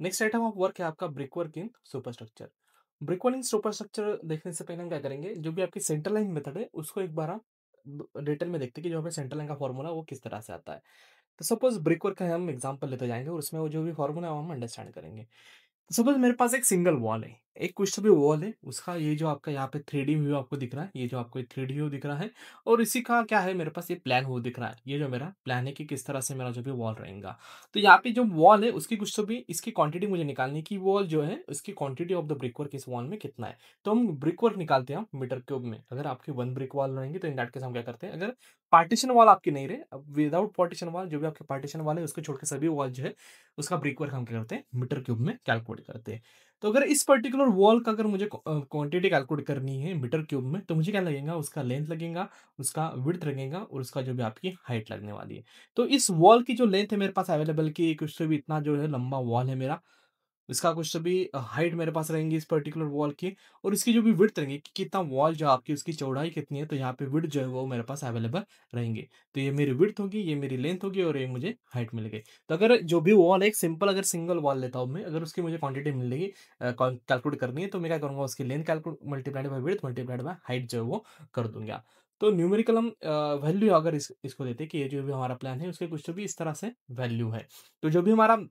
Next item of work है आपका brick work in superstructure. Brick work in superstructure देखने से पहले हम क्या करेंगे, जो भी आपकी सेंटर लाइन मेथड है उसको एक बार हम डिटेल में देखते हैं कि जो हमें सेंटर लाइन का फॉर्मूला वो किस तरह से आता है। तो सपोज ब्रिक वर्क का हम एग्जांपल लेते जाएंगे और उसमें वो जो भी फॉर्मूला है वो हम अंडरस्टैंड करेंगे। सपोज मेरे पास एक सिंगल वॉल है, एक कुछ भी वॉल है, उसका ये जो आपका यहाँ पे 3D व्यू आपको दिख रहा है, ये जो आपको 3D व्यू दिख रहा है और इसी का क्या है, मेरे पास ये प्लान वो दिख रहा है, ये जो मेरा प्लान है कि किस तरह से मेरा जो भी वॉल रहेगा। तो यहाँ पे जो वॉल है उसकी कुछ तो भी इसकी क्वांटिटी मुझे निकालनी है कि वॉल जो है उसकी quantity of the brick work इस वॉल में कितना है। तो हम ब्रिक वर्क निकालते हैं मीटर क्यूब में। अगर आपकी 1 ब्रिक वॉल रहेंगी तो इन दैट केस हम क्या करते हैं, अगर पार्टीशन वॉल आपकी नहीं रहे, अब विदाउट पार्टीशन वॉल जो भी आपके पार्टीशन वॉल है उसको छोड़ के सभी वॉल जो है उसका ब्रिक वर्क हम क्या करते हैं, मीटर क्यूब में कैलकुलेट करते हैं। तो अगर इस पर्टिकुलर वॉल का अगर मुझे क्वांटिटी कैलकुलेट करनी है मीटर क्यूब में, तो मुझे क्या लगेगा, उसका लेंथ लगेगा, उसका विड्थ लगेगा और उसका जो भी आपकी हाइट लगने वाली है। तो इस वॉल की जो लेंथ है मेरे पास अवेलेबल की कुछ से भी इतना जो है लंबा वॉल है मेरा, इसका कुछ तो भी हाइट मेरे पास रहेंगी इस पर्टिकुलर वॉल की, और इसकी जो भी विड्थ रहेंगी कि कितना वॉल जो आपकी उसकी चौड़ाई कितनी है, तो यहाँ पे विड्थ जो है वो मेरे पास अवेलेबल रहेंगे। तो ये मेरी विड्थ होगी, ये मेरी लेंथ होगी और ये मुझे हाइट मिलेगी। तो अगर जो भी वॉल है एक सिंपल अगर सिंगल वॉल लेता हूँ मैं, अगर उसकी मुझे क्वांटिटी मिलेगी कैलकुलेट करनी है, तो मैं क्या करूँगा, उसकी length calculate multiplied by width multiplied by height जो है वो कर दूंगा। तो न्यूमेरिकल हम वैल्यू अगर इसको देते हैं कि ये जो भी हमारा प्लान है उसके कुछ तो भी इस तरह से वैल्यू है। तो जो भी हमारा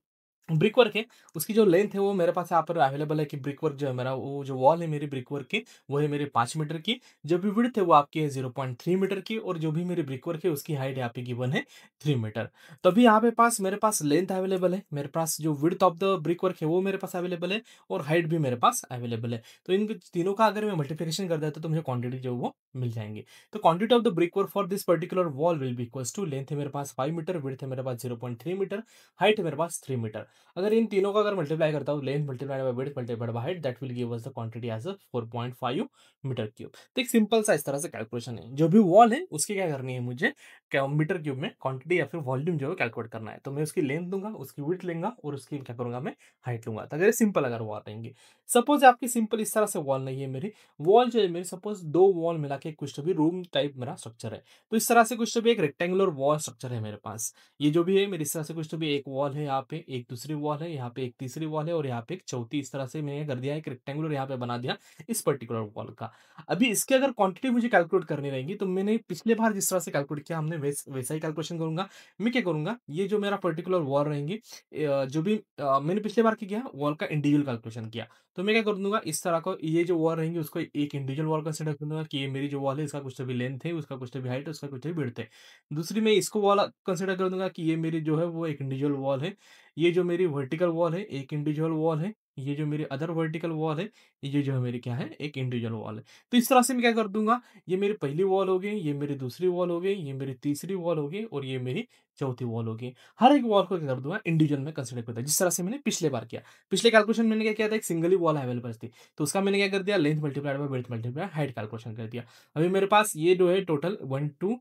ब्रिक वर्क है उसकी जो लेंथ है वो मेरे पास यहाँ पर अवेलेबल है कि ब्रिक वर्क जो है मेरा, वो जो वॉल है मेरी ब्रिक वर्क की वो है मेरे 5 मीटर की। जो भी विड्थ है वो आपकी है 0.3 मीटर की और जो भी मेरी ब्रिक वर्क है उसकी हाइट यहाँ पे गिवन है 3 मीटर। तो अभी यहाँ पे पास मेरे पास लेंथ अवेलेबल है, मेरे पास जो width of the brick work है वो मेरे पास अवेलेबल है और हाइट भी मेरे पास अवेलेबल है। तो इन तीनों का अगर मैं मल्टीप्लिकेशन कर देता तो मुझे क्वांटिटी जो है वो मिल जाएंगे। तो quantity of the brick work for this particular wall will be equals to, length है मेरे पास 5 मीटर, विड्थ है मेरे पास 0.3 मीटर, हाइट है मेरे पास 3 मीटर। अगर इन तीनों का अगर मल्टीप्लाई करता हूँ, length multiplied by width multiplied by height, that will give us the quantity as a 4.5 metre cube. तो एक सिंपल सा इस तरह से कैलकुलेशन है। जो भी वॉल है उसकी क्या करनी है मुझे, मीटर क्यूब में क्वांटिटी या फिर वॉल्यूम जो है कैलकुलेट करना है। तो मैं उसकी लेंथ दूंगा, उसकी विड्थ लूंगा और उसकी क्या करूंगा मैं, हाइट लूंगा। तो अगर सिंपल अगर वॉल रहेंगी, सपोज आपकी सिंपल इस तरह से वॉल नहीं है मेरी, वॉल जो है मेरी सपोज दो वॉल मिला के कुछ तो भी रूम टाइप मेरा स्ट्रक्चर है। तो इस तरह से कुछ तो भी एक रेक्टेंगुलर वॉल स्ट्रक्चर है मेरे पास। ये जो भी है मेरे इस तरह से कुछ तो भी एक वॉल है, यहाँ पे एक दूसरी वॉल है, यहाँ पे एक तीसरी वॉल है और यहाँ पे एक चौथी। इस तरह से मैंने कर दिया, एक रेक्टेंगुलर यहाँ पे बना दिया इस पर्टिकुलर वॉल का। अभी इसके अगर क्वांटिटी मुझे कैलकुलेट करनी रहेगी, तो मैंने पिछले बार जिस तरह से कैलकुलेट किया हमने वैसा ही कैलकुलेशन करूंगा। मैं क्या करूंगा, ये जो मेरा पर्टिकुलर वॉल रहेंगी, जो भी मैंने पिछले बार क्या किया, वॉल का इंडिविजुअल कैलकुलेशन किया। तो मैं क्या कर दूंगा, इस तरह का ये जो वॉल रहेंगे उसको एक इंडिविजुअल वॉल कंसिडर कर दूंगा कि ये मेरी जो वॉल है इसका कुछ तो भी लेंथ है, उसका कुछ तो भी हाइट है, उसका कुछ तो भी विड्थ है। दूसरी मैं इसको वॉल कंसिडर कर दूंगा कि ये मेरी जो है वो एक इंडिविजुअल वॉल है। ये जो मेरी वर्टिकल वॉल है एक इंडिविजुअल वॉल है। ये जो मेरी अदर वर्टिकल वॉल है, ये जो है मेरी क्या है, एक इंडिविजुअल वॉल है। तो इस तरह से मैं क्या कर दूंगा, ये मेरी पहली वॉल हो गई, ये मेरी दूसरी वॉल हो गई, ये मेरी तीसरी वॉल हो गई और ये मेरी चौथी वॉल हो गई। हर एक वॉल को क्या कर दूंगा, इंडिविजुअल में कंसिडर करता है, जिस तरह से मैंने पिछले बार किया। पिछले कैलकुलेशन मैंने क्या किया था, एक सिंगल ही वॉल अवेलेबल थी, तो उसका मैंने क्या कर दिया, length multiplied by width multiplied height calculation कर दिया। अभी मेरे पास ये जो है टोटल 1 2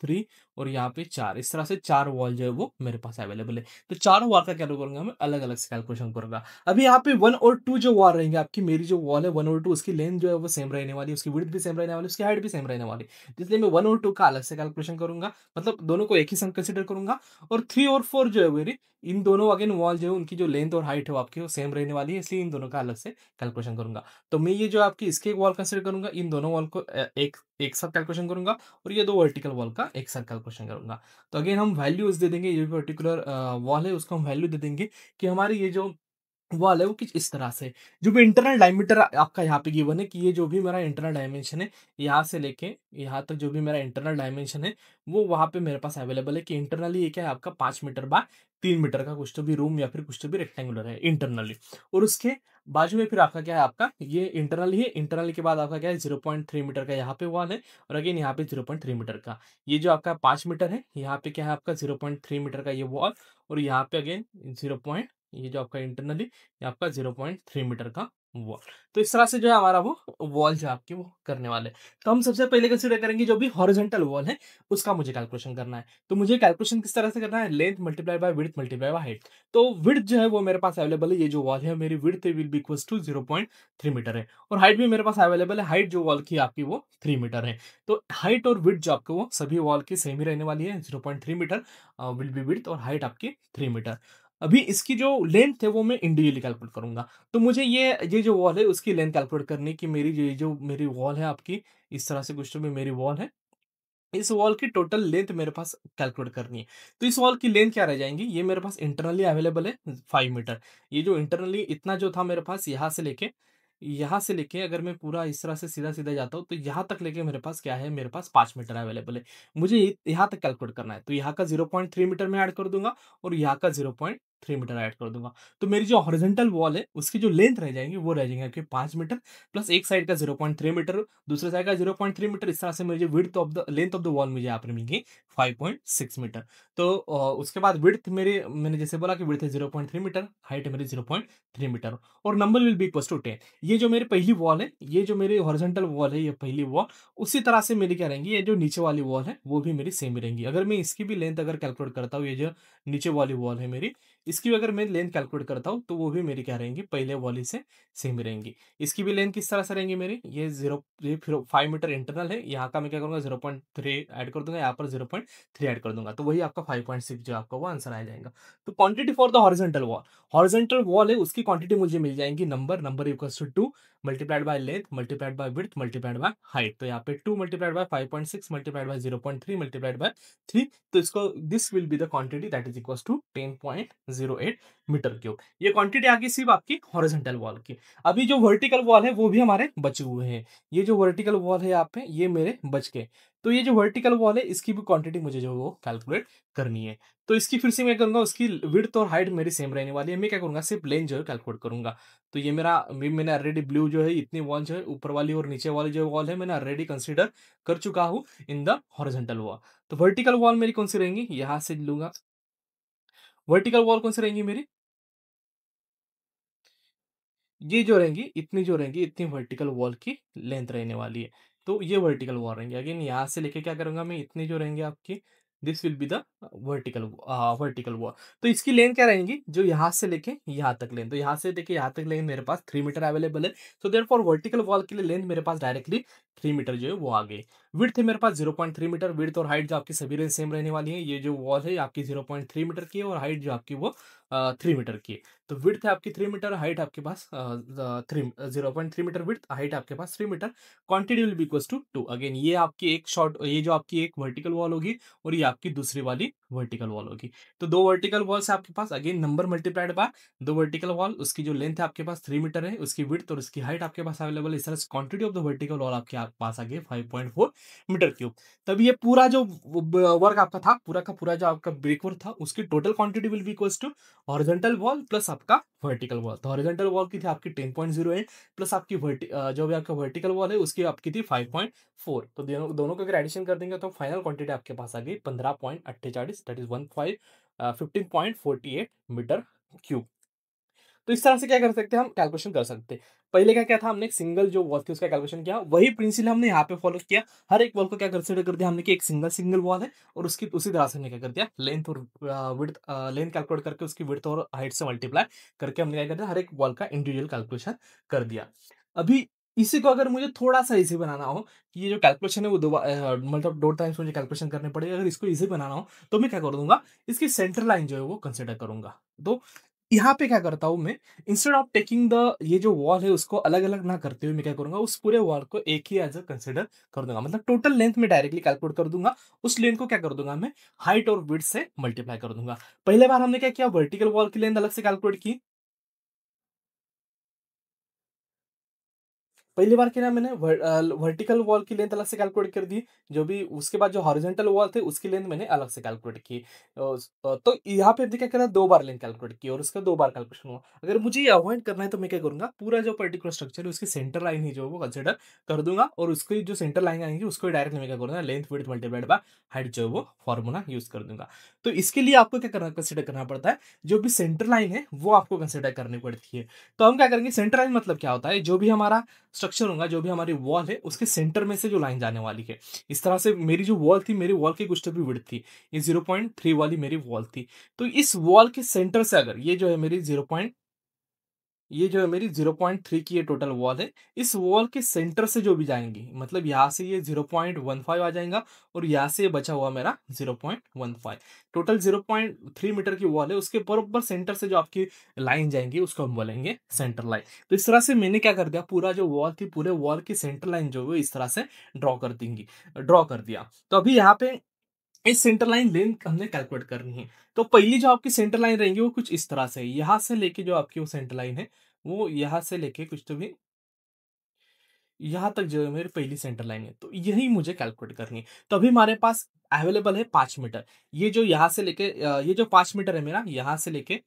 3 और यहाँ पे 4, इस तरह से 4 वॉल जो है वो मेरे पास अवेलेबल है। तो चारों वॉल का क्या करूंगा, मैं अलग अलग से कैलकुलेशन करूंगा। अभी यहाँ पे 1 और 2 जो वॉल रहेंगे आपकी, मेरी जो वॉल है 1 और 2 उसकी लेंथ जो है वो सेम रहने वाली है, उसकी विड्थ भी सेम रहने वाली है, उसकी हाइट भी सेम रहने वाली है। इसलिए मैं 1 और 2 का अलग से कैलकुलेशन करूंगा, मतलब दोनों को एक ही संग कंसिडर करूंगा। और 3 और 4 जो है मेरी, इन दोनों अगेन वॉल जो है उनकी जो लेंथ और हाइट है वो आपकी वो सेम रहने वाली है, इसलिए इन दोनों का अलग से कैलकुलेशन करूंगा। तो मैं ये जो आपकी इसके एक वॉल कंसिडर करूंगा, इन दोनों वॉल को एक एक साथ कैलकुलेशन करूंगा और ये दो वर्टिकल वॉल का एक साथ कैलकुलेशन करूंगा। तो अगेन हम वैल्यूज दे देंगे, ये पर्टिकुलर वॉल है उसको हम वैल्यू दे देंगे कि हमारी ये जो वॉल है वो कुछ इस तरह से। जो भी इंटरनल डायमीटर आपका यहाँ पे गिवन है कि ये जो भी मेरा इंटरनल डायमेंशन है, यहाँ से लेके यहाँ तक जो भी मेरा इंटरनल डायमेंशन है वो वहाँ पे मेरे पास अवेलेबल है कि इंटरनली ये क्या है आपका 5 मीटर बाय 3 मीटर का कुछ तो भी रूम या फिर कुछ तो भी रेक्टेंगुलर है इंटरनली। और उसके बाजू में फिर आपका क्या है, आपका ये इंटरनली है, इंटरनल के बाद आपका क्या है 0.3 मीटर का यहाँ पे वॉल है और अगेन यहाँ पे 0.3 मीटर का। ये जो आपका 5 मीटर है, यहाँ पे क्या है आपका 0.3 मीटर का ये वॉल और यहाँ पे अगेन 0. ये जो आपका इंटरनली ये आपका 0.3 मीटर का वॉल। तो इस तरह से जो है हमारा वो वॉल जो आपकी वो करने वाले। तो हम सबसे पहले कंसीडर करेंगे जो भी हॉरिजॉन्टल वॉल है उसका मुझे कैलकुलेशन करना है। तो मुझे कैलकुलेशन किस तरह से करना है, length multiply by width multiply by height. तो विड्थ जो है वो मेरे पास अवेलेबल है, ये जो वॉल है मेरी width will be equals to 0.3 metre है और हाइट भी मेरे पास अवेलेबल है, हाइट जो वॉल की आपकी वो 3 मीटर है। तो हाइट और विड्थ जो आपको वो सभी वॉल की सेम ही रहने वाली है, 0.3 मीटर विल बी विड्थ और हाइट आपकी 3 मीटर। अभी इसकी जो लेंथ है वो मैं इंडिविजुअली कैलकुलेट करूँगा। तो मुझे ये जो वॉल है उसकी लेंथ कैलकुलेट करनी है कि मेरी जो मेरी वॉल है आपकी, इस तरह से कुछ तो में मेरी वॉल है। इस वॉल की टोटल लेंथ मेरे पास कैलकुलेट करनी है। तो इस वॉल की लेंथ क्या रह जाएँगी, ये मेरे पास इंटरनली अवेलेबल है 5 मीटर। ये जो इंटरनली इतना जो था मेरे पास यहाँ से लेके अगर मैं पूरा इस तरह से सीधा-सीधा जाता हूँ, तो यहाँ तक लेके मेरे पास क्या है, मेरे पास 5 मीटर अवेलेबल है। मुझे यहाँ तक कैलकुलेट करना है, तो यहाँ का 0.3 मीटर मैं ऐड कर दूँगा और यहाँ का 0.3 मीटर ऐड कर दूँगा। तो मेरी जो हॉरिज़ॉन्टल वॉल है, उसकी जो लेंथ रह जाएँगी, वो रह जाएँगी आपके 5 मीटर प्लस एक साइड का 0.3 मीटर, दूसरे साइड का 0.3 मीटर, इस तरह से मेरी जो width of the length of the wall मुझे यहाँ पर मिल गई 5.6 मीटर। तो उसके बाद विड्थ मेरी मैंने जैसे बोला कि विड्थ है 0.3 मीटर, हाइट है मेरी 0.3 मीटर और number will be equals to 10। ये जो मेरी पहली वॉल है, ये जो मेरी हॉरिजॉन्टल वॉल है, ये पहली वॉल, उसी तरह से मेरी क्या रहेंगी, ये जो नीचे वाली वॉल है, वो भी मेरी सेम ही रहेंगी। अगर मैं इसकी भी लेंथ अगर कैलकुलेट करता हूँ, ये जो नीचे वाली वॉल है मेरी, इसकी भी अगर मैं लेंथ कैलकुलेट करता हूँ, तो वो भी मेरी क्या रहेंगी, पहले वाली से सेम ही रहेंगी। इसकी भी लेंथ किस तरह से रहेंगी मेरी, ये फिर 5 मीटर इंटरनल है, यहाँ का मैं क्या करूँगा 0.3 ऐड कर दूँगा, यहाँ पर 0.3 ऐड कर दूँगा, तो वही आपका 5.6 जो आपका वो आंसर आ जाएगा। तो quantity for the horizontal wall है, उसकी क्वांटिटी मुझे मिल जाएगी number equals to 2 multiplied by length multiplied by width multiplied by height. तो यहाँ पे 2 multiplied by 5.6 multiplied by 0.3 multiplied by 3। तो इसको this will be the quantity that is equals to 10.08 metre cube. ये क्वांटिटी आ गई सिर्फ आपकी हॉरिजॉन्टल वॉल की। अभी जो वर्टिकल वॉल है वो भी हमारे बचे हुए हैं। ये जो वर्टिकल वॉल है यहाँ पे, ये मेरे बच गए। तो ये जो वर्टिकल वॉल है, इसकी भी क्वांटिटी मुझे जो है वो कैलकुलेट करनी है। तो इसकी फिर से मैं करूँगा, उसकी विड्थ और हाइट मेरी सेम रहने वाली है। मैं क्या करूँगा, सिर्फ लेंथ जो है कैलकुलेट करूँगा। तो ये मैंने ऑलरेडी ब्लू जो है, इतनी वॉल जो है ऊपर वाली और नीचे वाली जो वॉल है, मैंने ऑलरेडी कंसीडर कर चुका हूँ इन द हॉरिजॉन्टल वॉल। तो वर्टिकल वॉल मेरी कौन सी रहेंगी, यहाँ से लूँगा। वर्टिकल वॉल कौन सी रहेंगी मेरी, ये जो रहेंगी, इतनी जो रहेंगी, इतनी वर्टिकल वॉल की लेंथ रहने वाली है। तो ये वर्टिकल वॉल रहेंगे। अगेन यहाँ से लेके क्या करूँगा मैं, इतनी जो रहेंगी आपकी, this will be the vertical wall. तो इसकी लेंथ क्या रहेंगी, जो यहाँ से लेके यहाँ तक लेंथ, तो यहाँ से लेके यहाँ तक लेंथ मेरे पास 3 मीटर अवेलेबल है। सो देयरफॉर वर्टिकल वॉल के लिए लेंथ मेरे पास डायरेक्टली 3 मीटर जो है वो आ गई। विड्थ है मेरे पास 0.3 मीटर, विड्थ और हाइट जो आपकी सभी रेंज सेम रहने वाली है। ये जो वॉल है आपकी 0.3 मीटर की है और हाइट जो आपकी वो 3 मीटर की है। तो विड्थ है आपकी 3 मीटर, हाइट आपके पास 0.3 मीटर विड्थ, हाइट आपके पास 3 metre. Quantity will be equals to 2। Again ये जो आपकी एक वर्टिकल वॉल होगी और ये आपकी दूसरी वाली वर्टिकल वॉल होगी। तो दो वर्टिकल वॉल्स है आपके पास, अगेन नंबर मल्टीप्लाइड बाय दो वर्टिकल वॉल, उसकी जो लेंथ है आपके पास 3 मीटर है, उसकी विड्थ और उसकी हाइट आपके पास अवेलेबल है। इस तरह से quantity of the vertical wall आपके पास आ गई 5.4 मीटर क्यूब। तब ये पूरा जो वर्क आपका था, पूरा का पूरा जो आपका ब्रेक वर्क था, उसकी total quantity will be equals to horizontal wall plus आपका वर्टिकल वॉल। तो हॉरिजॉन्टल वॉल की थी आपकी 10.08 प्लस आपकी जो भी आपका वर्टिकल वॉल है उसकी आपकी थी 5.4। तो दोनों दोनों को अगर एडिशन कर देंगे तो फाइनल क्वांटिटी आपके पास आ गई 15.48, दैट इज 1548 मीटर क्यूब। तो इस तरह से क्या कर सकते हैं, हम कैलकुलेशन कर सकते हैं। पहले क्या क्या था, हमने एक सिंगल जो वॉल थी उसका कैलकुलेशन किया, वही प्रिंसिपल हमने यहाँ पे फॉलो किया। हर एक वॉल को क्या कंसीडर कर दिया हमने कि एक सिंगल सिंगल वॉल है और उसकी उसी तरह से हमने क्या कर दिया, लेंथ और विड्थ, लेंथ कैलकुलेट करके उसकी विड्थ और हाइट से मल्टीप्लाई करके हमने क्या कर दिया, हर एक वॉल का इंडिविजुअल कैलकुलेशन कर दिया। अभी इसी को अगर मुझे थोड़ा सा इजी बनाना हो कि ये जो कैलकुलेशन है वो मतलब 2 टाइम्स मुझे कैलकुलेशन करने पड़ेगा, अगर इसको इजी बनाना हो तो मैं क्या कर दूंगा, इसकी सेंटर लाइन जो है वो कंसिडर करूंगा। तो यहाँ पे क्या करता हूँ मैं, इंस्टेड ऑफ टेकिंग द ये जो वॉल है उसको अलग अलग ना करते हुए मैं क्या करूंगा, उस पूरे वॉल को एक ही एज अ कंसिडर कर दूंगा। मतलब टोटल लेंथ में डायरेक्टली कैलकुलेट कर दूंगा, उस लेंथ को क्या कर दूंगा मैं, हाइट और विड्थ से मल्टीप्लाई कर दूंगा। पहले बार हमने क्या किया, वर्टिकल वॉल की लेंथ अलग से कैलकुलेट की। पहली बार क्या मैंने वर्टिकल वॉल की लेंथ अलग से कैलकुलेट कर दी, जो भी उसके बाद जो हॉरिजॉन्टल वॉल थे उसकी लेंथ मैंने अलग से कैलकुलेट की। तो यहाँ पे क्या करा, दो बार लेंथ कैलकुलेट की और उसका दो बार कैलकुलेशन हुआ। अगर मुझे ये अवॉइड करना है तो मैं क्या करूंगा, पूरा जो पर्टिकुलर स्ट्रक्चर है उसकी सेंटर लाइन ही जो है वो कंसिडर कर दूंगा और उसकी जो सेंटर लाइन आएंगी उसको डायरेक्टली मैं क्या करूंगा, length width multiplied by height जो है वो फॉर्मूला यूज कर दूंगा। तो इसके लिए आपको क्या करना, कंसिडर करना पड़ता है, जो भी सेंटर लाइन है वो आपको कंसिडर करनी पड़ती है। तो हम क्या करेंगे, सेंटर लाइन मतलब क्या होता है, जो भी हमारा स्ट्रक्चर होगा, जो भी हमारी वॉल है उसके सेंटर में से जो लाइन जाने वाली है। इस तरह से मेरी जो वॉल थी, मेरी वॉल की कुछ तो भी विड्थ थी, ये 0.3 वाली मेरी वॉल थी। तो इस वॉल के सेंटर से अगर ये जो है मेरी ये जो है मेरी 0.3 की ये टोटल वॉल है। इस वॉल के सेंटर से जो भी जाएँगी, मतलब यहाँ से ये 0.15 आ जाएगा और यहाँ से ये बचा हुआ मेरा 0.15। टोटल 0.3 मीटर की वॉल है, उसके बराबर सेंटर से जो आपकी लाइन जाएँगी उसको हम बोलेंगे सेंटर लाइन। तो इस तरह से मैंने क्या कर दिया, पूरा जो वॉल थी, पूरे वॉल की सेंटर लाइन जो है इस तरह से ड्रॉ कर दिया। तो अभी यहाँ पे इस सेंटर लाइन लेंथ हमने कैलकुलेट करनी है। तो पहली जो आपकी सेंटर लाइन रहेंगी वो कुछ इस तरह से है। यहाँ से लेके जो आपकी वो सेंटर लाइन है, वो यहाँ से लेके कुछ तो भी यहाँ तक जो है मेरी पहली सेंटर लाइन है। तो यही मुझे कैलकुलेट करनी है। तो अभी हमारे पास अवेलेबल है 5 मीटर। ये जो यहाँ से लेके ये जो 5 मीटर है मेरा, यहाँ से लेके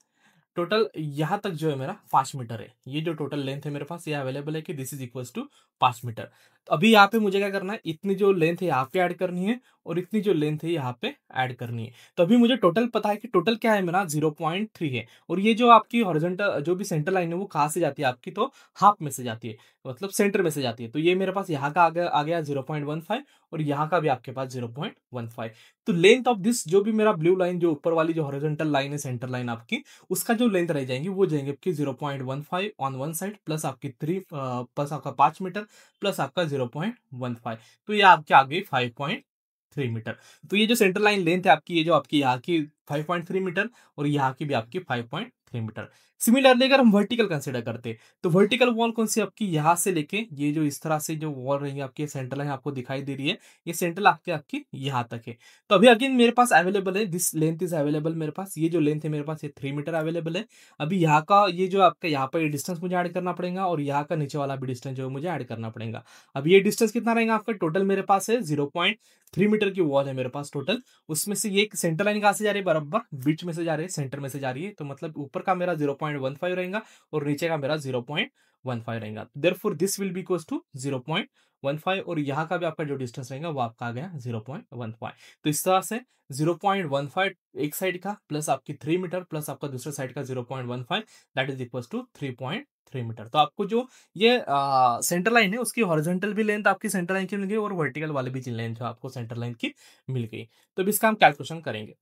टोटल यहाँ तक जो है मेरा 5 मीटर है। ये जो टोटल लेंथ है मेरे पास, ये अवेलेबल है कि this is equals to 5 metre. तो अभी यहाँ पे मुझे क्या करना है, इतनी जो लेंथ है यहाँ पे ऐड करनी है और इतनी जो लेंथ है यहाँ पे ऐड करनी है। तो अभी मुझे टोटल पता है कि टोटल क्या है मेरा, 0.3 है। और ये जो आपकी हॉरिजॉन्टल जो भी सेंटर लाइन है वो कहाँ से जाती है आपकी, तो हाफ में से जाती है, मतलब सेंटर में से जाती है। तो ये मेरे पास यहाँ का आ गया 0.15 और यहाँ का भी आपके पास 0.15। तो लेंथ ऑफ दिस जो भी मेरा ब्लू लाइन, जो ऊपर वाली जो हॉरिजॉन्टल लाइन है सेंटर लाइन आपकी, उसका जो लेंथ रह जाएंगी वो जाएंगे आपकी 0.15 ऑन वन साइड, प्लस आपकी 3 प्लस आपका 5 मीटर, प्लस आपका 0.15। तो ये आपके आ गई 5.3 मीटर। तो ये जो सेंटर लाइन लेंथ है आपकी, ये जो आपकी यहाँ की 5.3 मीटर और यहाँ की भी आपकी 5.3 मीटर। सिमिलरली अगर हम वर्टिकल कंसिडर करते हैं, तो वर्टिकल वॉल कौन सी आपकी, यहाँ से लेके ये जो इस तरह से जो वॉल रहेंगे आपकी, सेंटर लाइन आपको दिखाई दे रही है, ये सेंटर आपके आपकी यहाँ तक है। तो अभी अगेन मेरे पास अवेलेबल है, दिस लेंथ इज अवेलेबल मेरे पास, ये जो लेंथ है मेरे पास ये 3 मीटर अवेलेबल है। अभी यहाँ का ये जो आपका यहाँ पर डिस्टेंस मुझे ऐड करना पड़ेगा और यहाँ का नीचे वाला भी डिस्टेंस जो है मुझे ऐड करना पड़ेगा। अब ये डिस्टेंस कितना रहेगा आपका, टोटल मेरे पास है 0.3 मीटर की वॉल है मेरे पास टोटल। उसमें से ये सेंटर लाइन कहाँ से जा रही है, बराबर बीच में से जा रही है, सेंटर में से जा रही है। तो मतलब ऊपर का मेरा 0.15 रहेगा और नीचे का मेरा 0.15 रहेगा। Therefore this will be equals to 0.15 और यहाँ का भी आपका जो डिस्टेंस रहेगा वो आपका आ गया 0.15। तो इस तरह से 0.15 एक साइड का, प्लस आपकी 3 मीटर, प्लस आपका दूसरे साइड का 0.15, that is equals to 3.3 metre. तो आपको जो ये सेंटर लाइन है उसकी हॉरिजॉन्टल भी लेंथ आपकी सेंटर लाइन की मिल गई और वर्टिकल वाले भी लेंथ जो आपको सेंटर लाइन की मिल गई। तो अब इसका हम कैलकुलेशन करेंगे।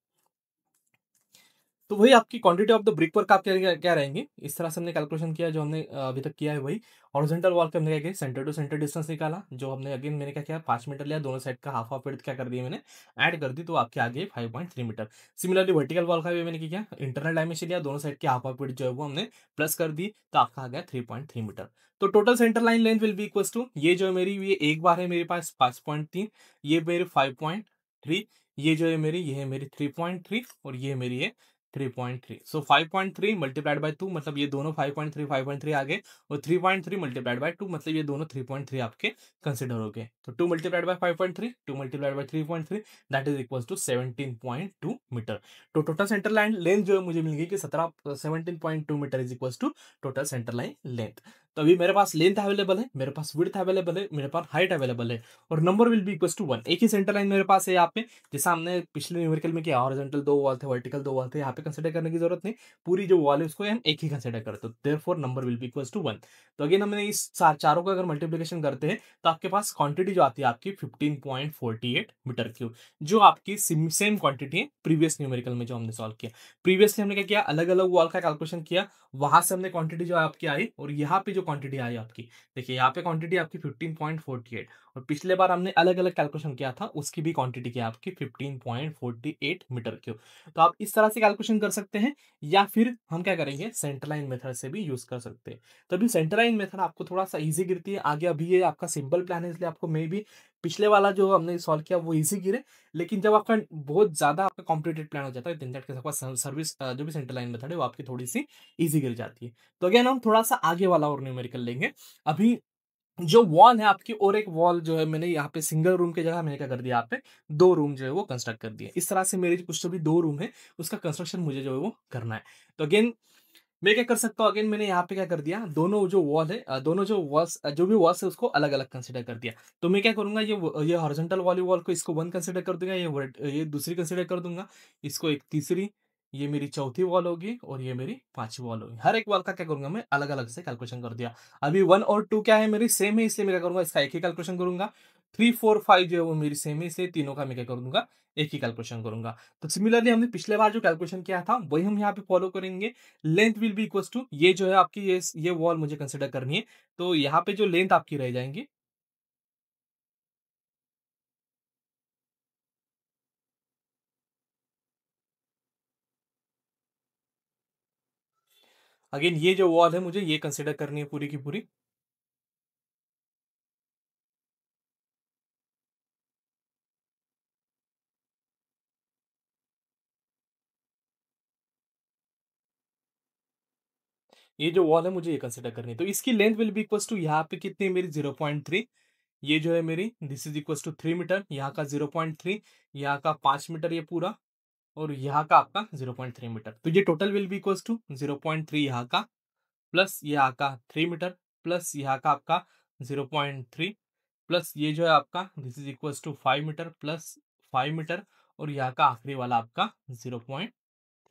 तो वही आपकी quantity of the brick work आप क्या क्या रहेंगे, इस तरह से हमने कैलकुलेशन किया जो हमने अभी तक किया है वही। हॉरिजॉन्टल वॉल का हमने क्या किया, सेंटर टू सेंटर डिस्टेंस निकाला, जो हमने अगेन मैंने क्या किया, 5 मीटर लिया, दोनों साइड का हाफ हाफ विड्थ क्या कर दिया मैंने, ऐड कर दी, तो आपके आगे 5.3 मीटर। सिमिलरली वर्टिकल वॉल का भी मैंने क्या किया, इंटरनल डायमेंशन लिया, दोनों साइड की हाफ हाफ विड्थ जो है वो हमने प्लस कर दी, तो आपका आ गया 3.3 मीटर। तो total centre line length will be equals to, ये जो है मेरी, ये एक बार है मेरे पास 5.3, ये मेरे 5.3, ये जो है मेरी, ये है मेरी 3.3 और ये मेरी है 3.3। सो 5.3 मल्टीप्लाइड बाय 2, मतलब ये दोनों 5.3 आ गए और 3.3 मल्टीप्लाइड बाय 2 मतलब ये दोनों 3.3 आपके कंसिडर हो गए। तो 2 multiplied by 5.3, 2 multiplied by 3.3, that is equals to 17.2 metre. तो टोटल सेंटर लाइन लेंथ जो है मुझे मिल गई कि 17.2 metre is equals to total centre line length. तो अभी मेरे पास लेंथ अवेलेबल है, मेरे पास विड्थ अवेलेबल है, मेरे पास हाइट अवेलेबल है और number will be equals to 1। एक ही सेंटर लाइन मेरे पास है यहाँ पे, जैसा हमने पिछले न्यूमेरिकल में किया, हॉरिजॉन्टल 2 वॉल थे, वर्टिकल 2 वॉल थे, यहाँ पे कंसीडर करने की जरूरत नहीं, पूरी जो वॉल है उसको हम एक ही कंसीडर करते हैं। Therefore number will be equals to 1। तो अगेन हमने इस चारों का अगर मल्टीप्लिकेशन करते हैं तो आपके पास क्वांटिटी जो आती है आपकी 15.48 मीटर क्यूब, जो आपकी सेम क्वांटिटी है प्रीवियस न्यूमेरिकल में जो हमने सॉल्व किया। प्रीवियसली हमने क्या किया, अलग अलग वॉल का कैलकुलेशन किया, वहां से हमने क्वांटिटी जो आपकी आई और यहाँ पे जो क्वांटिटी आई आपकी, देखिए यहाँ पे क्वांटिटी आपकी 15.48 और पिछले बार हमने अलग अलग कैलकुलेशन किया था, उसकी भी क्वांटिटी क्या है आपकी 15.48 मीटर क्यूब। तो आप इस तरह से कैलकुलेशन कर सकते हैं या फिर हम क्या करेंगे, सेंटर लाइन मेथड से भी यूज कर सकते हैं। तो अभी सेंटर लाइन मेथड आपको थोड़ा सा इजी गिरती है आगे, अभी ये आपका सिंपल प्लान है इसलिए आपको मे भी पिछले वाला जो हमने सॉल्व किया वो इजी गिरे, लेकिन जब आपका बहुत ज्यादा आपका कॉम्प्लिकेटेड प्लान हो जाता है, दैट के साथ सर्विस जो भी सेंटर लाइन मेथड है वो आपकी थोड़ी सी इजी गिर जाती है। तो अगेन हम थोड़ा सा आगे वाला और न्यूमेरिकल लेंगे। अभी जो वॉल है आपकी, और एक वॉल जो है मैंने यहाँ पे सिंगल रूम की जगह मैंने क्या कर दिया, यहाँ पे 2 रूम जो है वो कंस्ट्रक्ट कर दिए। इस तरह से मेरे कुछ तो भी 2 रूम है, उसका कंस्ट्रक्शन मुझे जो है वो करना है। तो अगेन मैं क्या कर सकता हूँ, अगेन मैंने यहाँ पे क्या कर दिया, दोनों जो वॉल है दोनों जो वॉल्स जो भी वॉल्स है उसको अलग अलग कंसिडर कर दिया। तो मैं क्या करूंगा, ये हॉरिजॉन्टल वाली वॉल को इसको 1 कंसिडर कर दूंगा, ये दूसरी कंसिडर कर दूंगा, इसको एक तीसरी, ये मेरी चौथी वॉल होगी और ये मेरी 5वीं वॉल होगी। हर एक वॉल का क्या करूँगा मैं अलग-अलग से कैलकुलेशन कर दिया। अभी 1 और 2 क्या है मेरी सेम है इसलिए मैं क्या करूँगा इसका एक ही कैलकुलेशन करूँगा। 3, 4, 5 जो है वो मेरी सेम है इसलिए तीनों का मैं क्या कर दूँगा एक ही कैलकुलेशन करूँगा। तो सिमिलरली हमने पिछले बार जो कैलकुलेशन किया था वही हम यहाँ पे फॉलो करेंगे। Length will be equals to ये जो है आपकी ये वॉल मुझे कंसीडर करनी है। तो यहाँ पे जो लेंथ आपकी रह जाएँगी अगेन ये जो वॉल है मुझे ये कंसीडर करनी है पूरी की पूरी। ये जो वॉल है मुझे ये कंसीडर करनी है। तो इसकी length will be equals to यहाँ पे कितनी है मेरी 0.3 ये जो है मेरी this is equals to 3 metre यहाँ का 0.3 यहाँ का 5 मीटर ये पूरा और यहाँ का आपका 0.3 मीटर। तो ये total will be equals to 0.3 यहाँ का प्लस यहाँ का 3 मीटर प्लस यहाँ का आपका 0.3 प्लस ये जो है आपका this is equals to 5 metre plus 5 metre और यहाँ का आखिरी वाला आपका 0.3।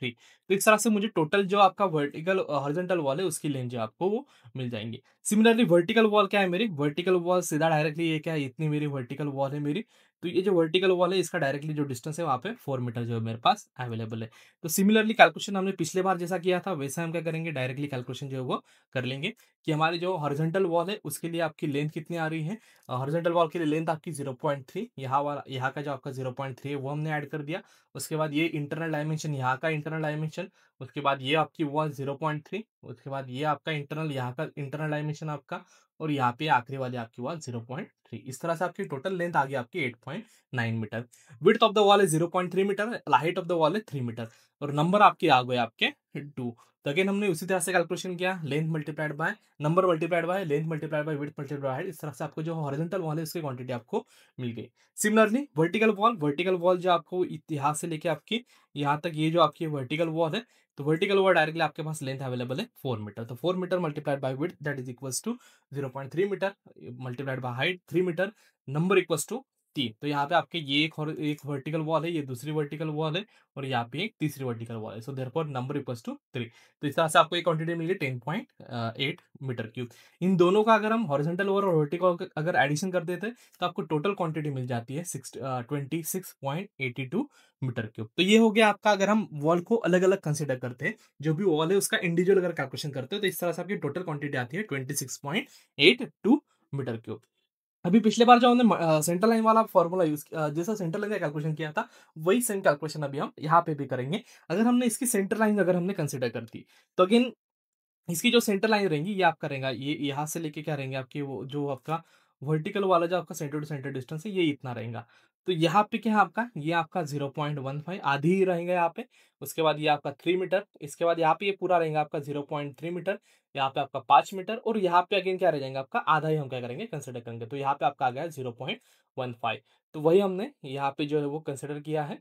तो इस तरह से मुझे टोटल जो आपका वर्टिकल हॉरिजॉन्टल वॉल है उसकी लेंथ जो आपको वो मिल जाएंगी। सिमिलरली वर्टिकल वॉल क्या है मेरी वर्टिकल वॉल सीधा डायरेक्टली ये क्या है इतनी मेरी वर्टिकल वॉल है मेरी। तो ये जो वर्टिकल वॉल है इसका डायरेक्टली जो डिस्टेंस है वहाँ पे 4 मीटर जो है मेरे पास अवेलेबल है। तो सिमिलरली कैलकुलेशन हमने पिछले बार जैसा किया था वैसा हम क्या करेंगे डायरेक्टली कैलकुलेशन जो है वो कर लेंगे कि हमारी जो हॉरिजॉन्टल वॉल है उसके लिए आपकी लेंथ कितनी आ रही है। हॉरिजॉन्टल वॉल के लिए लेंथ आपकी 0.3 यहाँ वाला यहाँ का जो आपका 0.3 है वो हमने ऐड कर दिया। उसके बाद ये इंटरनल डायमेंशन यहाँ का इंटरनल डायमेंशन उसके बाद ये आपकी वॉल 0.3 उसके बाद ये आपका इंटरनल यहाँ का इंटरनल डायमेंशन आपका और यहाँ पे आखिरी वाली आपकी वॉल 0.3 इस तरह से आपकी टोटल लेंथ आ गई आपकी 8.9 metre. Width of the wall है 0.3 metre height of the wall है 3 मीटर और नंबर आपके आ गए आपके 2। तो अगेन हमने उसी तरह से कैलकुलेशन किया length multiplied by number multiplied by length multiplied by width multiplied by height इस तरह से आपको जो हॉरिजॉन्टल वॉल है उसकी क्वांटिटी आपको मिल गई। सिमिलरली वर्टिकल वॉल जो आपको इतिहास से लेके आपकी यहाँ तक ये जो आपकी वर्टिकल वॉल है तो वर्टिकल वॉल डायरेक्टली आपके पास लेंथ अवेलेबल है 4 मीटर। तो 4 metre multiplied by width that is equals to 0.3 metre multiplied by height 3 metre number equals to 3। तो यहाँ पे आपके ये एक वर्टिकल वॉल है ये दूसरी वर्टिकल वॉल है और यहाँ पे एक तीसरी वर्टिकल वॉल है। So therefore number equals to 3। तो इस तरह से आपको एक क्वांटिटी मिल गई 10.8 मीटर क्यूब। इन दोनों का अगर हम हॉरिजॉन्टल और वर्टिकल अगर एडिशन कर देते हैं तो आपको टोटल क्वांटिटी मिल जाती है 26.82 मीटर क्यूब। तो ये हो गया आपका अगर हम वॉल को अलग अलग कंसिडर करते हैं जो भी वॉल है उसका इंडिविजुअल अगर कैलकुलेशन करते हैं तो इस तरह से आपकी टोटल क्वांटिटी आती है 26.82 मीटर क्यूब। अभी पिछले बार जो हमने सेंटर लाइन वाला फॉर्मूला यूज जैसा सेंटर लाइन का कैलकुलेशन किया था वही सेम कैलकुलेशन अभी हम यहाँ पे भी करेंगे। अगर हमने इसकी सेंटर लाइन अगर हमने कंसिडर करती तो अगेन इसकी जो सेंटर लाइन रहेंगी ये आपका रहेगा ये यहाँ से लेके क्या रहेंगे आपके वो जो आपका वर्टिकल वाला जो आपका सेंटर टू सेंटर डिस्टेंस है ये इतना रहेगा। तो यहाँ पे क्या है आपका ये आपका 0.15 आधी ही रहेगा यहाँ पे। उसके बाद ये आपका 3 मीटर इसके बाद यहाँ पे ये पूरा रहेगा आपका 0.3 मीटर यहाँ पे आपका 5 मीटर और यहाँ पे अगेन क्या रह जाएगा आपका आधा ही हम क्या करेंगे कंसिडर करेंगे। तो यहाँ पे आपका आ गया 0.15। तो वही हमने यहाँ पे जो है वो कंसिडर किया है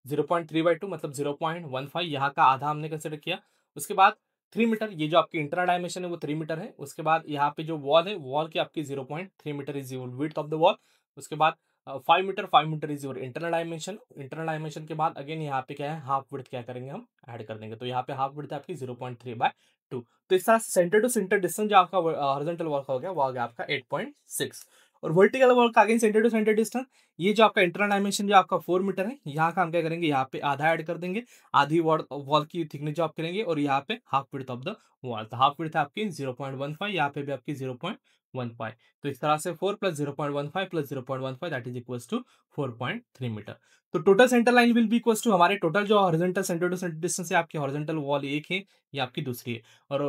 0.3/2 मतलब 0.15 यहाँ का आधा हमने कंसिडर किया। उसके बाद 3 मीटर ये जो आपकी इंटरनल डायमेंशन है वो 3 मीटर है। उसके बाद यहाँ पे जो वॉल है वॉल की आपकी 0.3 metre is your width of the wall. उसके बाद 5 metre is your internal dimension के बाद अगेन यहाँ पे क्या है हाफ विड्थ क्या करेंगे हम ऐड कर देंगे। तो यहाँ पे हाफ विड्थ है आपकी 0.3/2। तो इस तरह से सेंटर टू सेंटर डिस्टेंस जो आपका हॉरिजॉन्टल वॉल का हो गया वो आ गया आपका 8.6 और वर्टिकल वॉल का again centre to centre distance ये जो आपका इंटरनल डायमेंशन जो आपका 4 मीटर है यहाँ का हम क्या करेंगे यहाँ पे आधा ऐड कर देंगे आधी वॉल वॉल की थिकनेस जो आप करेंगे और यहाँ पे half width of the wall. तो हाफ विड्थ है आपकी 0.15 यहाँ पे भी आपकी 0.15। तो इस तरह से 4 plus 0.15 plus 0.15 that is equals to 4.3 metre. तो total centre line will be equals to हमारे टोटल जो horizontal centre to centre distance है आपकी हॉरिजॉन्टल वॉल एक है ये आपकी दूसरी है और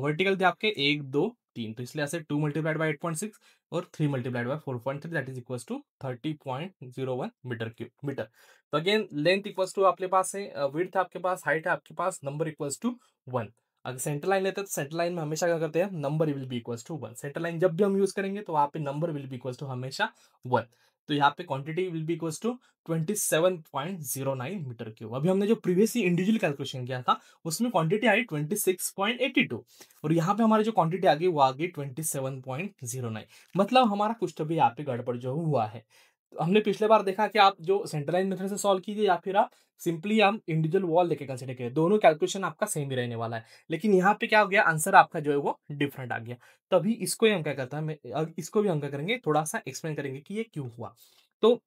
वर्टिकल थे आपके 1 2 3। तो इसलिए ऐसे 2 मल्टीप्लाइड बाई 8.6 और 3 multiplied by 4.3 that is equals to 30.01 metre. तो अगेन लेंथ इक्वल्स टू आपके पास है विड्थ आपके पास हाइट है आपके पास नंबर इक्वल्स टू 1। अगर सेंटर लाइन लेते हैं तो सेंटर लाइन में हमेशा क्या करते हैं number will be equals to 1। Centre line जब भी हम यूज करेंगे तो वहां पे number will be equals to हमेशा 1। तो यहाँ पे quantity will be equals to 27.09 metre cube. अभी हमने जो प्रीवियसली इंडिविजुअल कैलकुलेशन किया था उसमें क्वांटिटी आई 26.82 और यहाँ पे हमारी जो क्वांटिटी आ गई वो आ गई 27.09। मतलब हमारा कुछ तो भी यहाँ पे गड़बड़ जो हुआ है। हमने पिछले बार देखा कि आप जो सेंटर लाइन मेथड से सॉल्व कीजिए या फिर आप सिंपली हम इंडिविजुअल वॉल लेके कंसीडर करें, दोनों कैलकुलेशन आपका सेम ही रहने वाला है। लेकिन यहाँ पे क्या हो गया, आंसर आपका जो है वो डिफरेंट आ गया। तभी इसको ही हम क्या करते हैं, इसको भी हम क्या करेंगे, थोड़ा-सा एक्सप्लेन करेंगे कि ये क्यों हुआ। तो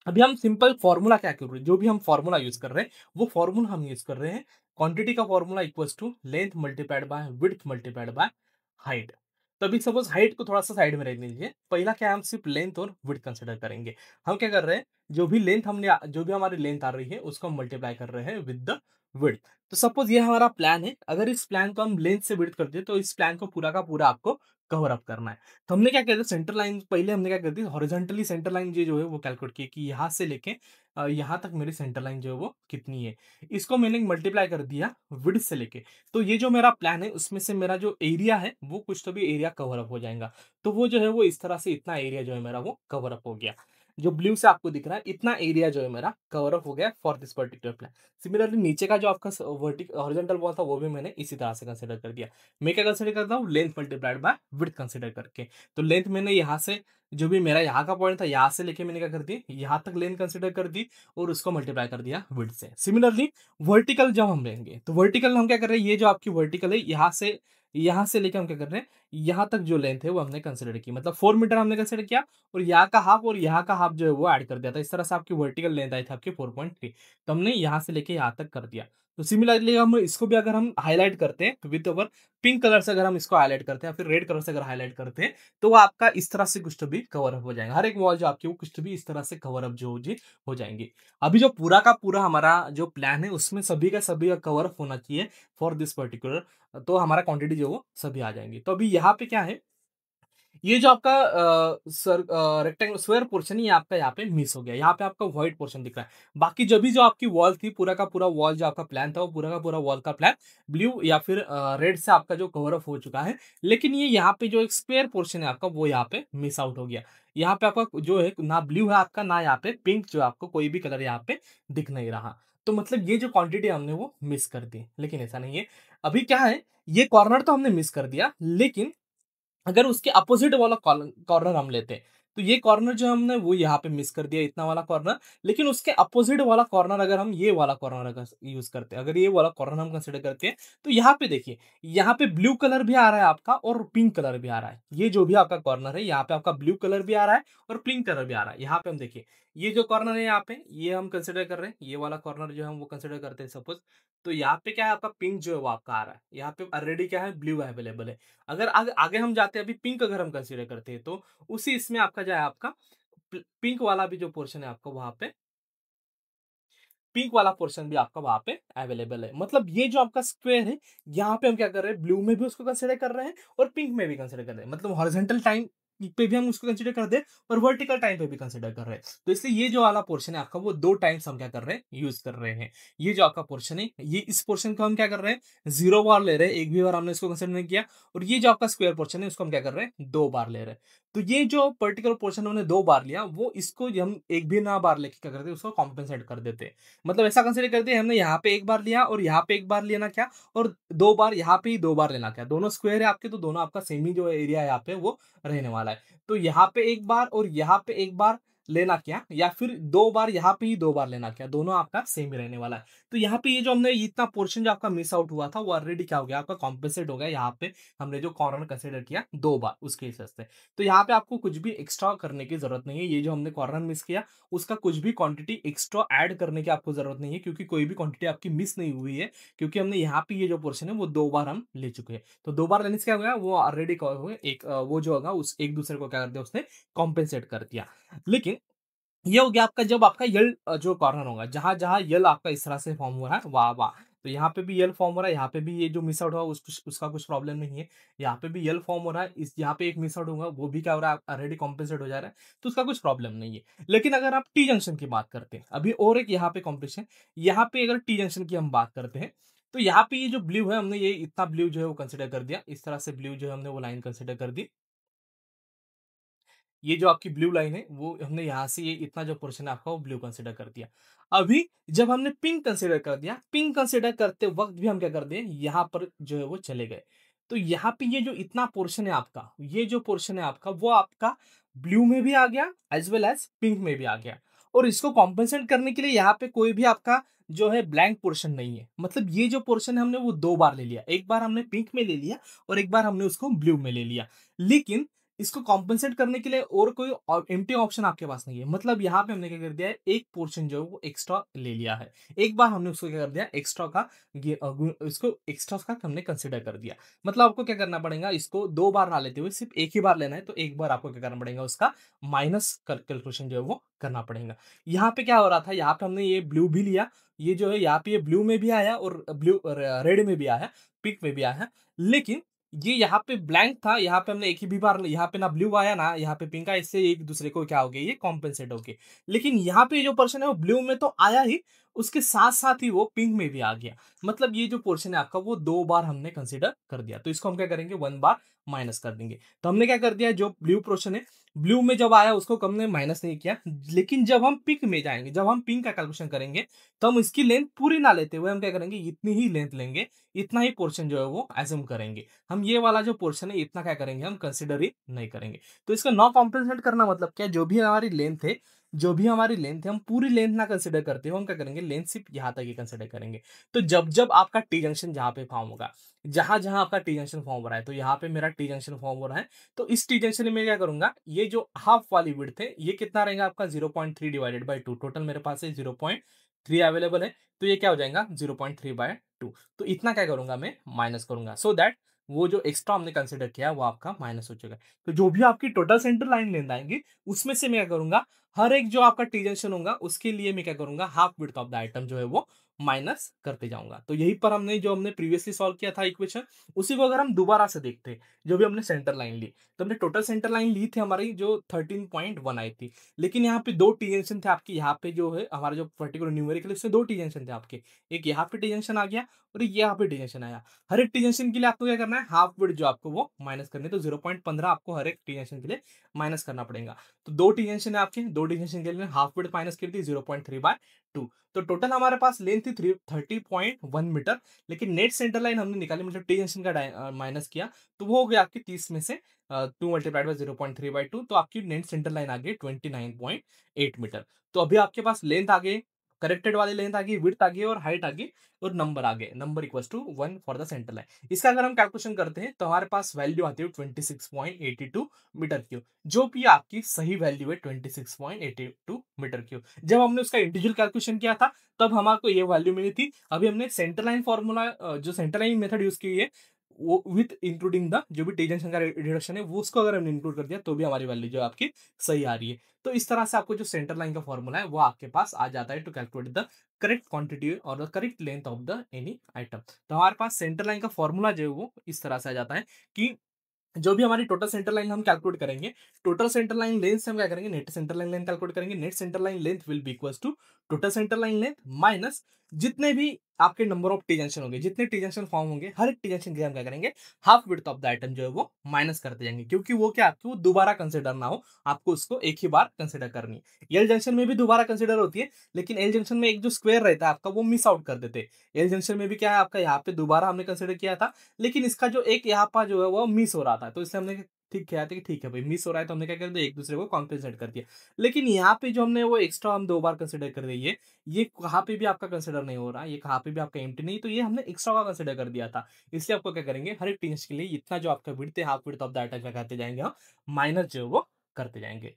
अभी हम सिंपल फॉर्मूला क्या कर रहे हैं, जो भी हम फॉर्मूला यूज़ कर रहे हैं, वो फॉर्मूला हम यूज़ कर रहे हैं, क्वांटिटी का formula equals to length multiplied by width multiplied by height. तो अभी सपोज़ हाइट को थोड़ा-सा साइड में रख दीजिए। पहला क्या है, हम सिर्फ लेंथ और विड्थ कंसीडर करेंगे। हम क्या कर रहे हैं, जो भी हमारी लेंथ आ रही है, उसको हम मल्टीप्लाई कर रहे हैं विद द विड्थ। तो सपोज़ ये हमारा प्लान है, अगर इस प्लान को हम लेंथ से विड्थ कर दें, तो इस प्लान को पूरा का पूरा आपको कवर अप करना है। तो हमने क्या किया था, सेंटर लाइन पहले हमने क्या कर दी, हॉरिजॉन्टली सेंटर लाइन ये जो है वो कैलकुलेट की कि यहाँ से लेके यहाँ तक मेरी सेंटर लाइन जो है वो कितनी है। इसको मैंने मल्टीप्लाई कर दिया विड्थ से लेके। तो ये जो मेरा प्लान है, उसमें से मेरा जो एरिया है, वो कुछ तो भी एरिया कवर अप हो जाएगा। तो वो जो है वो इस तरह से इतना एरिया जो है मेरा वो कवर अप हो गया। जो ब्लू से आपको दिख रहा है, इतना एरिया जो है मेरा कवर अप हो गया for this particular plan. Similarly नीचे का जो आपका हॉरिजॉन्टल वॉल था, वो भी मैंने इसी तरह से कंसीडर कर दिया। मैं क्या कंसीडर करता हूँ, length multiplied by width consider करके। तो लेंथ मैंने यहाँ से, जो भी मेरा यहाँ का पॉइंट था, यहाँ से लेके मैंने क्या कर दी, यहाँ तक लेंथ कंसीडर कर दी और उसको मल्टीप्लाई कर दिया विड्थ से। सिमिलरली वर्टिकल जब हम लेंगे, तो वर्टिकल हम क्या कर रहे हैं, ये जो आपकी वर्टिकल है, यहाँ से लेके हम क्या कर रहे हैं, यहाँ तक जो लेंथ है वो हमने कंसीडर की, मतलब 4 मीटर हमने कंसीडर किया और यहाँ का हाफ जो है वो ऐड कर दिया था। इस तरह से आपकी वर्टिकल लेंथ आई थी आपकी 4.3। तो हमने यहाँ से लेके यहाँ तक कर दिया। तो सिमिलरली हम इसको भी अगर हम हाईलाइट करते हैं विद ओवर पिंक कलर से, अगर हम इसको हाईलाइट करते हैं या फिर रेड कलर से अगर हाईलाइट करते हैं, तो वो आपका इस तरह से कुछ तो भी कवर अप हो जाएगा। हर एक वॉल जो आपकी वो कुछ तो भी इस तरह से कवर अप जो जी हो जाएंगी। अभी जो पूरा का पूरा हमारा जो प्लान है, उसमें सभी का कवर अप होना चाहिए फॉर दिस पर्टिकुलर। तो हमारा क्वांटिटी जो वो सभी आ जाएंगी। तो अभी यहाँ पे क्या है, ये जो आपका रेक्टेंगल स्क्वायर पोर्शन है, ये आपका यहाँ पे मिस हो गया। यहाँ पे आपका व्हाइट पोर्शन दिख रहा है। बाकी जो आपकी वॉल थी, पूरा का पूरा वॉल जो आपका प्लान था, वो पूरा का पूरा वॉल का प्लान ब्लू या फिर रेड से आपका जो कवर अप हो चुका है। लेकिन ये यहाँ पे जो एक स्क्वायर पोर्शन है आपका, वो यहाँ पे मिस आउट हो गया। यहाँ पे आपका जो है ना ब्लू है आपका, ना यहाँ पे पिंक, जो आपको कोई भी कलर यहाँ पे दिख नहीं रहा। तो मतलब ये जो क्वांटिटी हमने वो मिस कर दी। लेकिन ऐसा नहीं है। अभी क्या है, ये कॉर्नर तो हमने मिस कर दिया, लेकिन अगर उसके अपोजिट वाला कॉर्नर हम लेते हैं, तो ये कॉर्नर जो हमने वो यहाँ पे मिस कर दिया, इतना वाला कॉर्नर। लेकिन उसके अपोजिट वाला कॉर्नर अगर हम ये वाला कॉर्नर अगर यूज करते हैं, अगर ये वाला कॉर्नर हम कंसिडर करते हैं, तो यहाँ पे देखिए, यहाँ पे ब्लू कलर भी आ रहा है आपका और पिंक कलर भी आ रहा है। ये जो भी आपका कॉर्नर है, यहाँ पे आपका ब्लू कलर भी आ रहा है और पिंक कलर भी आ रहा है। यहाँ पे हम देखिए, ये जो कॉर्नर है यहाँ पे, ये हम कंसिडर कर रहे हैं, ये वाला कॉर्नर जो हम वो कंसिडर करते हैं सपोज। तो यहाँ पे क्या है, आपका पिंक जो है वो आपका आ रहा है। यहाँ पे ऑलरेडी क्या है, ब्लू अवेलेबल है। अगर आगे आगे हम जाते हैं, अभी पिंक अगर हम कंसीडर करते हैं, तो उसी इसमें आपका जो है, आपका पिंक वाला भी जो पोर्शन है आपका, वहां पे पिंक वाला पोर्शन भी आपका वहां पे अवेलेबल है। मतलब ये जो आपका स्क्वायर है, यहाँ पे हम क्या कर रहे हैं, ब्लू में भी उसको कंसिडर कर रहे हैं और पिंक में भी कंसिडर कर रहे हैं। मतलब हॉरिजॉन्टल टाइम पे भी हम उसको कंसिडर कर दे और वर्टिकल टाइम पे भी कंसिडर कर रहे हैं। तो इसलिए ये जो वाला पोर्शन है आपका, वो 2 टाइम्स हम क्या कर रहे हैं, यूज कर रहे हैं। ये जो आपका पोर्शन है, ये इस पोर्शन को हम क्या कर रहे हैं, 0 बार ले रहे हैं, एक भी बार हमने इसको कंसिडर नहीं किया। और ये जो आपका स्क्वायर पोर्शन है, उसको हम क्या कर रहे हैं, 2 बार ले रहे हैं। तो ये जो पर्टिकुलर पोर्शन हमने 2 बार लिया, वो इसको हम एक भी ना बार लेके क्या करते हैं, उसको कॉम्पेंसेट कर देते हैं। मतलब ऐसा कंसीडर करते हैं, हमने यहाँ पे एक बार लिया और यहाँ पे एक बार लेना क्या, और 2 बार यहाँ पे ही 2 बार लेना क्या। दोनों स्क्वायर है आपके, तो दोनों आपका सेम ही जो एरिया है यहाँ पे वो रहने वाला है। तो यहाँ पे एक बार और यहाँ पे एक बार लेना क्या, या फिर 2 बार यहाँ पे ही 2 बार लेना क्या, दोनों आपका सेम ही रहने वाला है। तो यहाँ पे ये जो हमने इतना पोर्शन जो आपका मिस आउट हुआ था, वो ऑलरेडी क्या हो गया, आपका कॉम्पेंसेट हो गया। यहाँ पे हमने जो कॉर्नर कंसिडर किया 2 बार, उसके हिसाब से। तो यहाँ पे आपको कुछ भी एक्स्ट्रा करने की जरूरत नहीं है। ये जो हमने कॉर्नर मिस किया, उसका कुछ भी क्वांटिटी एक्स्ट्रा ऐड करने की आपको जरूरत नहीं है, क्योंकि कोई भी क्वांटिटी आपकी मिस नहीं हुई है। क्योंकि हमने यहाँ पे ये जो पोर्शन है वो 2 बार हम ले चुके हैं। तो 2 बार लेने से क्या होगा, वो ऑलरेडी एक वो जो होगा, उस एक दूसरे को क्या कर दिया, उसने कॉम्पेंसेट कर दिया। लेकिन ये हो गया आपका, जब आपका यल जो कॉर्नर होगा, जहां जहां यल आपका इस तरह से फॉर्म हो रहा है, वाह वाह, तो यहाँ पे भी यल फॉर्म हो रहा है, यहाँ पे भी ये जो मिस आउट हुआ उसका कुछ प्रॉब्लम नहीं है। यहाँ पे भी यल फॉर्म हो रहा है, इस यहाँ पे एक मिस आउट होगा, वो भी क्या हो रहा है, ऑलरेडी कॉम्पेंसेट हो जा रहा है, तो उसका कुछ प्रॉब्लम नहीं है। लेकिन अगर आप टी जंक्शन की बात करते हैं, अभी और एक यहाँ पे कॉम्पिटिशन, यहाँ पे अगर टी जंक्शन की हम बात करते हैं, तो यहाँ पे ये जो ब्लू है, हमने ये इतना ब्लू जो है वो कंसिडर कर दिया। इस तरह से ब्लू जो है हमने वो लाइन कंसिडर कर दी। ये जो आपकी ब्लू लाइन है, वो हमने यहाँ से ये इतना जो पोर्शन है आपका, वो ब्लू कंसिडर कर दिया। अभी जब हमने पिंक कंसिडर कर दिया, पिंक कंसिडर करते वक्त भी हम क्या कर दिए, यहाँ पर जो है वो चले गए। तो यहाँ पे ये जो इतना पोर्शन है आपका, ये जो पोर्शन है आपका, वो आपका ब्लू में भी आ गया एज़ वेल एज़ पिंक में भी आ गया। और इसको कॉम्पेंसेट करने के लिए यहाँ पे कोई भी आपका जो है ब्लैंक पोर्शन नहीं है। मतलब ये जो पोर्शन है हमने वो 2 बार ले लिया। एक बार हमने पिंक में ले लिया और एक बार हमने उसको ब्लू में ले लिया। लेकिन इसको कॉम्पेंसेट करने के लिए और कोई एम्प्टी ऑप्शन आपके पास नहीं है। मतलब यहाँ पे हमने क्या कर दिया है, एक पोर्शन जो है वो एक्स्ट्रा ले लिया है। एक बार हमने उसको क्या कर दिया, एक्स्ट्रा का इसको एक्स्ट्रा का हमने कंसिडर कर दिया। मतलब आपको क्या करना पड़ेगा, इसको 2 बार ना लेते हुए सिर्फ एक ही बार लेना है, तो एक बार आपको क्या करना पड़ेगा, उसका माइनस कैलकुलेशन जो है वो करना पड़ेगा। यहाँ पे क्या हो रहा था, यहाँ पे हमने ये ब्लू भी लिया, ये जो है यहाँ पे ये ब्लू में भी आया और ब्लू रेड में भी आया, पिंक में भी आया है। लेकिन ये यहाँ पे ब्लैंक था, यहाँ पे हमने एक ही भी बार, यहाँ पे ना ब्लू आया ना यहाँ पे पिंक आया, इससे एक दूसरे को क्या हो गया, ये कॉम्पेंसेट हो गए। लेकिन यहाँ पे जो पर्सन है वो ब्लू में तो आया ही, उसके साथ साथ ही वो पिंक में भी आ गया। मतलब ये जो पोर्शन है आपका वो 2 बार हमने कंसीडर कर दिया। तो इसको हम क्या करेंगे, 1 बार माइनस कर देंगे। तो हमने क्या कर दिया, जो ब्लू पोर्शन है, ब्लू में जब आया उसको हमने माइनस नहीं किया। लेकिन जब हम पिंक में जाएंगे, जब हम पिंक का कैलकुलेशन करेंगे, तो हम इसकी लेंथ पूरी ना लेते हुए हम क्या करेंगे, इतनी ही लेंथ लेंगे, इतना ही पोर्शन जो है वो एज्यूम करेंगे। हम ये वाला जो पोर्शन है इतना क्या करेंगे, हम कंसिडर ही नहीं करेंगे। तो इसका नॉ कॉम्पेंसेट करना मतलब क्या, जो भी हमारी लेंथ है हम पूरी लेंथ ना कंसिडर करते हो, हम क्या करेंगे, लेंथ सिर्फ यहाँ तक ही कंसिडर करेंगे। तो जब जब आपका टी जंक्शन जहाँ पे फॉर्म होगा, जहां जहां आपका टी जंक्शन फॉर्म हो रहा है, तो यहाँ पे मेरा टी जंक्शन फॉर्म हो रहा है, तो इस टी जंक्शन में क्या करूंगा, ये जो हाफ वाली विड्थ है ये कितना रहेगा आपका, 0.3 डिवाइडेड बाई 2। टोटल मेरे पास है 0.3 अवेलेबल है, तो ये क्या हो जाएगा 0.3/2। तो इतना क्या करूंगा, मैं माइनस करूंगा, सो दैट वो जो एक्स्ट्रा हमने कंसिडर किया वो आपका माइनस हो जाएगा। तो जो भी आपकी टोटल सेंटर लाइन लेंथ आएंगी, उसमें से मैं क्या करूंगा, हर एक जो आपका टी जंक्शन होगा उसके लिए मैं क्या करूंगा, half width of the item जो है वो माइनस करते जाऊंगा। तो यही पर हमने प्रीवियसली सॉल्व किया था इक्वेशन, उसी को अगर हम दोबारा से देखते हैं, जो भी हमने सेंटर लाइन ली, तो हमने टोटल सेंटर लाइन ली थी हमारी जो 13.1 आई थी। लेकिन यहाँ पे 2 टी जंक्शन थे आपके, यहाँ पे जो है हमारा जो पर्टिकुलर न्यूमेरिकल, उससे 2 टी जंक्शन थे आपके, एक यहाँ पे टी जंक्शन आ गया और एक यहाँ पे टी जंक्शन आया। हर एक टी जंक्शन के लिए आपको क्या करना है, हाफ विड्थ जो आपको वो माइनस करनी है, तो 0.15 आपको हर एक टी जंक्शन के लिए माइनस करना पड़ेगा। तो 2 टी जंक्शन है आपके, 2 टी जंक्शन के लिए हाफ विड्थ माइनस कर दी 0.3/2। तो टोटल हमारे पास लेंथ थी 30.1 मीटर। लेकिन नेट सेंटर लाइन हमने निकाली, मतलब टी जंक्शन का माइनस किया, तो वो हो गया आपकी 30 में से 2 मल्टीप्लाइड बाई 0.3/2, तो आपकी नेट सेंटर लाइन आ गई 29.8 मीटर। तो अभी आपके पास लेंथ आ गई, करेक्टेड वाली लेंथ आ गई, विड्थ आ गई और हाइट आ गई और नंबर आ गए, number equals to 1 for the centre line. इसका अगर हम कैलकुलेशन करते हैं तो हमारे पास वैल्यू आती है 26.82 मीटर क्यूब, जो भी आपकी सही वैल्यू है 26.82 मीटर क्यूब। जब हमने उसका इंटीग्रल कैलकुलेशन किया था तब हमारे ये वैल्यू मिली थी। अभी हमने सेंटर लाइन फॉर्मूला, जो सेंटर लाइन मेथड यूज की है, वो विथ इंक्लूडिंग द जो भी टेंजेंशन का रिडक्शन है, वो उसको अगर हमने इंक्लूड कर दिया तो भी हमारी वैल्यू जो आपकी सही आ रही है। तो इस तरह से आपको जो सेंटर लाइन का फॉर्मूला है वो आपके पास आ जाता है to calculate the correct quantity और the correct length of the any item. तो हमारे पास सेंटर लाइन का फॉर्मूला जो है वो इस तरह से आ जाता है कि जो भी हमारी टोटल सेंटर लाइन हम कैलकुलेट करेंगे, टोटल सेंटर लाइन लेंथ से हम क्या करेंगे, net centre line length calculate करेंगे। Net centre line length will be equals to total centre line length minus जितने भी आपके नंबर ऑफ टी जंक्शन होंगे, जितने टी जंक्शन फॉर्म होंगे, हर एक टी जंक्शन के लिए हम क्या करेंगे, half width of the item जो है वो माइनस करते जाएंगे, क्योंकि वो क्या आपको दोबारा कंसिडर ना हो, आपको उसको एक ही बार कंसिडर करनी है। एल जंक्शन में भी दोबारा कंसिडर होती है, लेकिन एल जंक्शन में एक जो स्क्वायर रहता है आपका वो मिस आउट कर देते हैं। एल जंक्शन में भी क्या है आपका, यहाँ पे दोबारा हमने कंसिडर किया था, लेकिन इसका जो एक यहाँ पर जो है वो मिस हो रहा था, तो इसलिए हमने ठीक किया था कि ठीक है भाई, मिस हो रहा है तो हमने क्या कर दिया, एक दूसरे को कॉम्पेंसेट कर दिया। लेकिन यहाँ पे जो हमने वो एक्स्ट्रा हम 2 बार कंसिडर कर दिए, ये कहाँ पे भी आपका कंसिडर नहीं हो रहा, ये कहाँ पे भी आपका एम्प्टी नहीं, तो ये हमने एक्स्ट्रा का कंसिडर कर दिया था। इसलिए आपको क्या करेंगे, हर एक टीएस के लिए इतना जो आपका विड्थ है, half width of the item क्या करते जाएंगे हम, माइनस जो है वो करते जाएंगे।